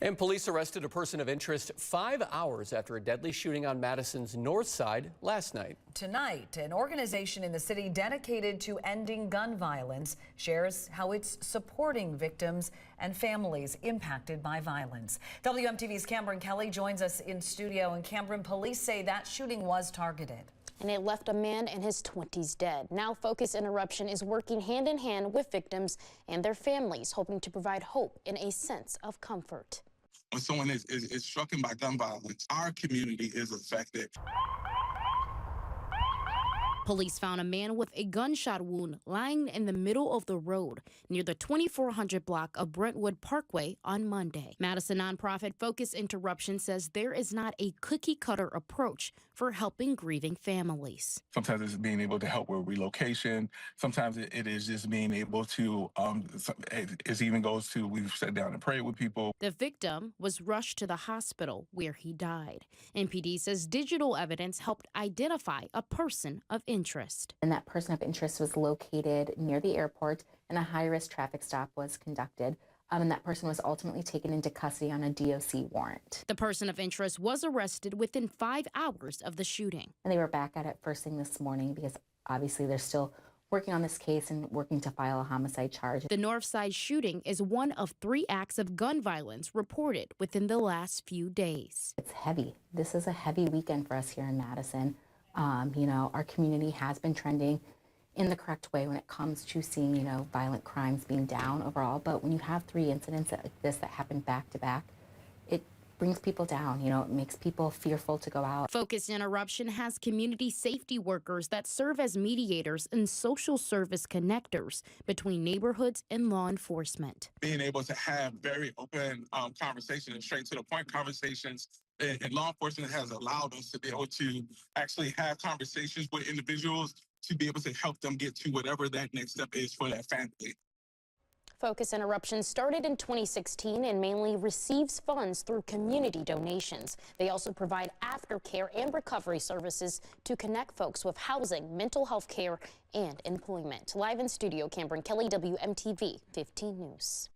And police arrested a person of interest 5 hours after a deadly shooting on Madison's north side last night. Tonight, an organization in the city dedicated to ending gun violence shares how it's supporting victims and families impacted by violence. WMTV's Cameron Kelly joins us in studio. And Cameron, police say that shooting was targeted. And it left a man in his 20s dead. Now Focus Interruption is working hand in hand with victims and their families, hoping to provide hope and a sense of comfort. When someone is struck by gun violence, our community is affected. Police found a man with a gunshot wound lying in the middle of the road near the 2400 block of Brentwood Parkway on Monday. Madison nonprofit Focus Interruption says there is not a cookie-cutter approach for helping grieving families. Sometimes it's being able to help with relocation. Sometimes it is just being able to, it even goes to, we've sat down and prayed with people. The victim was rushed to the hospital where he died. MPD says digital evidence helped identify a person of interest. And that person of interest was located near the airport, and a high-risk traffic stop was conducted. And that person was ultimately taken into custody on a DOC warrant. The person of interest was arrested within 5 hours of the shooting. And they were back at it first thing this morning because obviously they're still working on this case and working to file a homicide charge. The Northside shooting is one of 3 acts of gun violence reported within the last few days. It's heavy. This is a heavy weekend for us here in Madison. You know, our community has been trending in the correct way when it comes to seeing, you know, violent crimes being down overall. But when you have 3 incidents like this that happen back to back, it brings people down. You know, it makes people fearful to go out. Focus Interruption has community safety workers that serve as mediators and social service connectors between neighborhoods and law enforcement. Being able to have very open conversations and straight to the point conversations, and law enforcement has allowed us to be able to actually have conversations with individuals to be able to help them get to whatever that next step is for that family. Focus Interruption started in 2016 and mainly receives funds through community donations. They also provide aftercare and recovery services to connect folks with housing, mental health care, and employment. Live in studio, Cameron Kelly, WMTV 15 News.